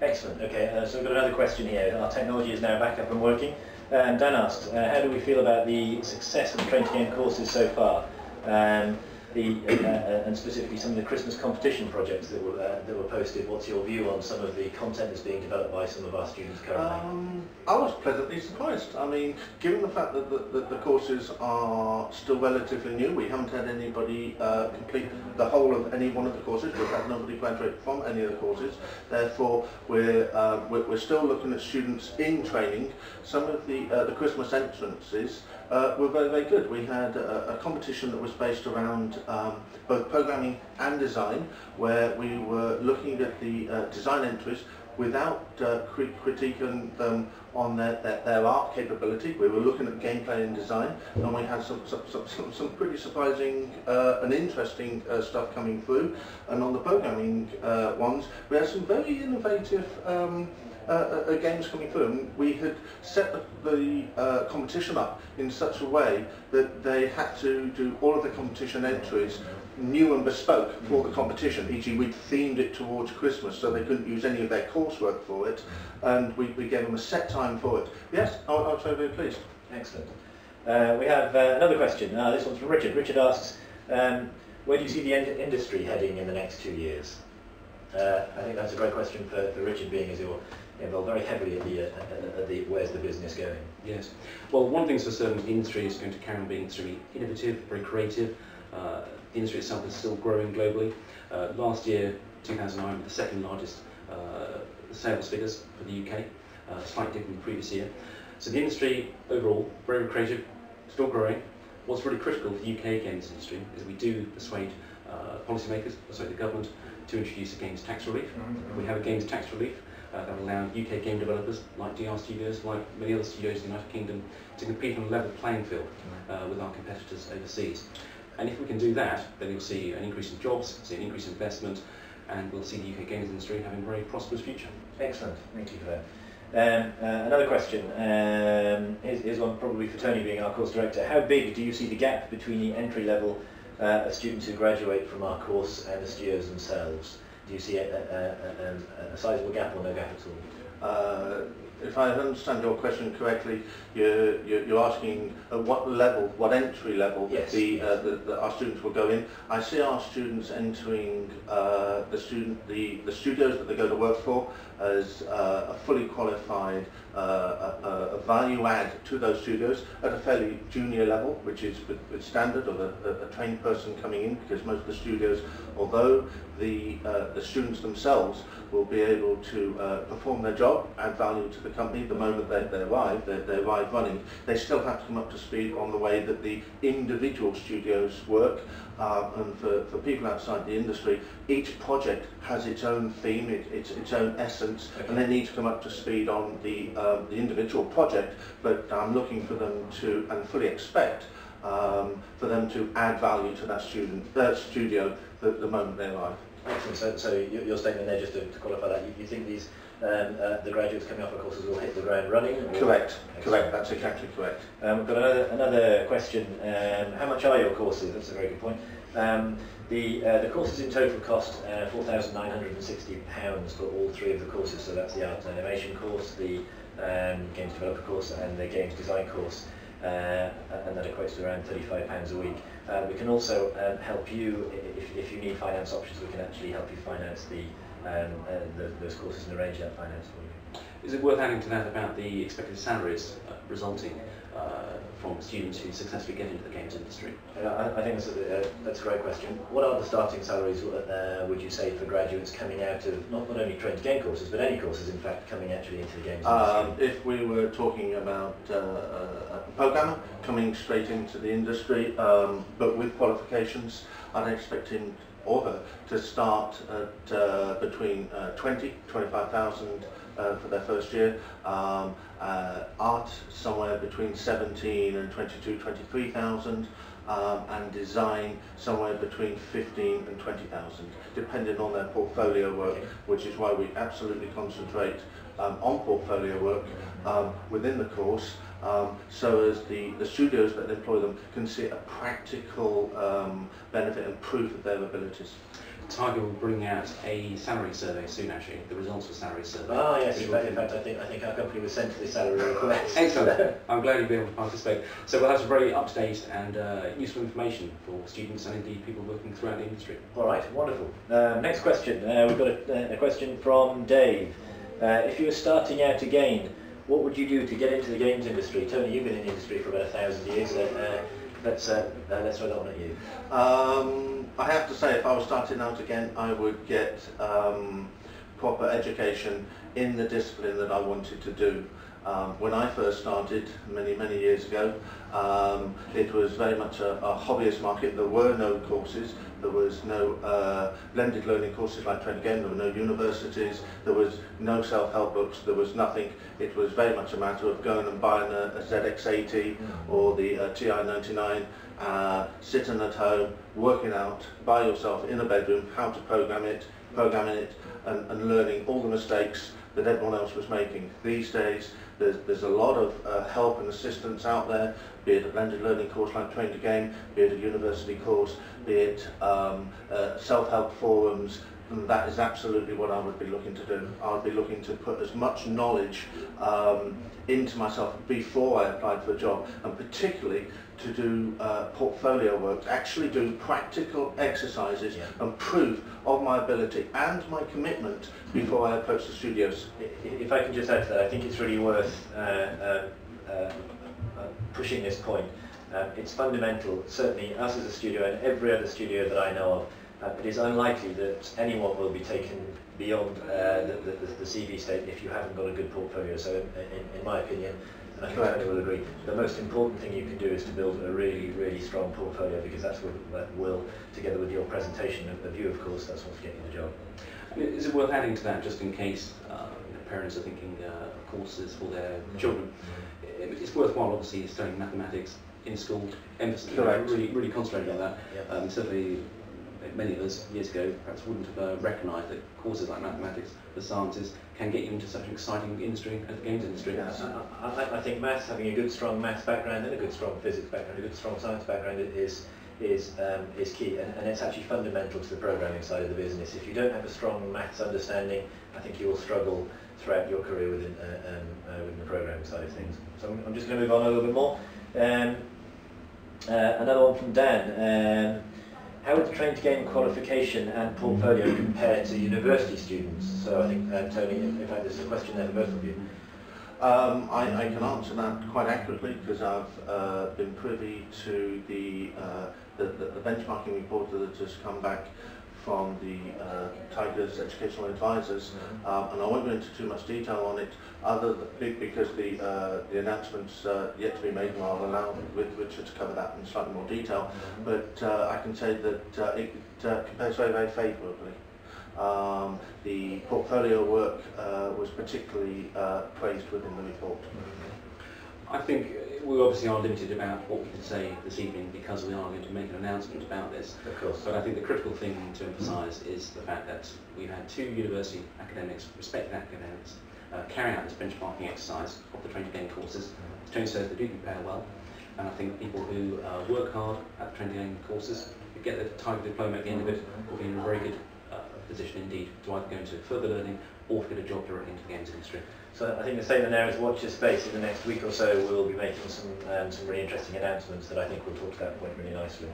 Excellent. Okay, so we've got another question here. Our technology is now back up and working. Dan asked, how do we feel about the success of the Train2Game courses so far? And specifically some of the Christmas competition projects that were posted. What's your view on some of the content that's being developed by some of our students currently? I was pleasantly surprised. I mean, given the fact that the courses are still relatively new, we haven't had anybody complete the whole of any one of the courses. We've had nobody graduate from any of the courses. Therefore, we're still looking at students in training. Some of the Christmas entrances were very, very good. We had a competition that was based around both programming and design, where we were looking at the design entries without critiquing them on their art capability. We were looking at gameplay and design, and we had some pretty surprising and interesting stuff coming through. And on the programming ones, we had some very innovative games coming through. And we had set the competition up in such a way that they had to do all of the competition entries new and bespoke for the competition. E.g., we'd themed it towards Christmas, so they couldn't use any of their coursework for it, and we gave them a set time for it. Yes, I was very, very pleased. Excellent. We have another question. This one's from Richard. Richard asks, where do you see the industry heading in the next 2 years? I think that's a great question for Richard, being as you're involved very heavily at the where's the business going? Yes. Well, one thing's for certain, the industry is going to carry on being extremely innovative, very creative. The industry itself is still growing globally. Last year, 2009, the second largest sales figures for the UK, slightly different from the previous year. So the industry overall, very creative, still growing. What's really critical for the UK games industry is we do persuade policymakers, persuade the government to introduce a games tax relief. We have a games tax relief that will allow UK game developers like DR Studios, like many other studios in the United Kingdom, to compete on a level playing field with our competitors overseas. And if we can do that, then you'll see an increase in jobs, see an increase in investment, and we'll see the UK games industry having a very prosperous future. Excellent, thank you for that. Another question, here's one probably for Tony, being our course director. How big do you see the gap between the entry level of students who graduate from our course and the studios themselves? Do you see a sizable gap or no gap at all? If I understand your question correctly, you're asking at what level, what entry level, yes, our students will go in. I see our students entering the studios that they go to work for as a fully qualified a value add to those studios at a fairly junior level, which is with standard of a trained person coming in, because most of the studios, although the students themselves will be able to perform their job, add value to the company the moment they arrive running, they still have to come up to speed on the way that the individual studios work. And for people outside the industry, each project has its own theme, its own essence, and they need to come up to speed on the individual project. But I'm looking for them to, and fully expect, for them to add value to that studio the moment they arrive. Excellent. So your statement there, just to qualify that, you think these the graduates coming off our courses will hit the ground running? Correct. Correct. That's exactly correct. We've got another question. How much are your courses? That's a very good point. The courses in total cost £4,960 for all three of the courses. So that's the art and animation course, the games developer course, and the games design course. And that equates to around £35 a week. We can also help you, if you need finance options, we can actually help you finance those courses and arrange that finance for you. Is it worth adding to that about the expected salaries resulting from students who successfully get into the games industry? I think that's a great question. What are the starting salaries, would you say, for graduates coming out of not only Train2Game courses, but any courses, in fact, coming actually into the games industry? If we were talking about a programmer coming straight into the industry, but with qualifications, I'd expect him or her to start at between 25,000 for their first year. Art somewhere between 17 and 23,000, and design somewhere between 15 and 20,000, depending on their portfolio work, which is why we absolutely concentrate on portfolio work within the course, so as the studios that employ them can see a practical benefit and proof of their abilities. TIGA will bring out a salary survey soon, actually, the results of the salary survey. Ah, yes, in fact, I think our company was sent to the salary request. Excellent. I'm glad you've been able to participate. So we'll have some very up-to-date and useful information for students and indeed people working throughout the industry. All right, wonderful. Next question. We've got a question from Dave. If you were starting out again, what would you do to get into the games industry? Tony, you've been in the industry for about 1,000 years. Let's throw that one at you. I have to say, if I was starting out again, I would get proper education in the discipline that I wanted to do. When I first started many years ago, it was very much a hobbyist market. There were no courses, there was no blended learning courses like Train2Game, there were no universities, there was no self-help books, there was nothing. It was very much a matter of going and buying a ZX80 or the TI-99, sitting at home, working out by yourself in a bedroom how to programming it and learning all the mistakes that everyone else was making. These days there's a lot of help and assistance out there, be it a blended learning course like Train2Game, be it a university course, be it self-help forums, and that is absolutely what I would be looking to do. I would be looking to put as much knowledge into myself before I applied for a job, and particularly to do portfolio work, actually do practical exercises and proof of my ability and my commitment before I approach the studios. If I can just add to that, I think it's really worth pushing this point. It's fundamental, certainly us as a studio and every other studio that I know of, it is unlikely that anyone will be taken beyond the CV state if you haven't got a good portfolio. So in my opinion, and I think Tony will agree, the most important thing you can do is to build a really strong portfolio, because that's what will, together with your presentation of you, of course, that's what's getting the job. Is it worth adding to that, just in case parents are thinking of courses for their children? It's worthwhile, obviously, studying mathematics in school, emphasis, really concentrating on that. Yeah. Certainly, many of us years ago perhaps wouldn't have recognised that courses like mathematics, the sciences, can get you into such an exciting industry as the games industry. Yeah, I think maths, having a good strong maths background and a good strong physics background, a good strong science background is key, and it's actually fundamental to the programming side of the business. If you don't have a strong maths understanding, I think you will struggle throughout your career within the programming side of things. So I'm just going to move on a little bit more. Another one from Dan. How would the Train2Game qualification and portfolio compare to university students? So I think, Tony, in fact, there's a question there for both of you. I can answer that quite accurately, because I've been privy to the benchmarking report that has come back from the TIGA's educational advisors, and I won't go into too much detail on it, other than because the announcement's yet to be made, and I'll allow Richard to cover that in slightly more detail. But I can say that it compares very favourably. The portfolio work was particularly praised within the report. I think we obviously are limited about what we can say this evening, because we are going to make an announcement about this. Of course. But I think the critical thing to emphasise is the fact that we've had 2 university academics, respected academics, carry out this benchmarking exercise of the Train2Game courses. As Tony says, they do compare well, and I think people who work hard at the Train2Game courses, who get their TIGA diploma at the end of it, will be in a very good position indeed to either go into further learning or to get a job directly into the games industry. So I think the statement there is watch your space. In the next week or so we'll be making some really interesting announcements that I think will talk to that point really nicely.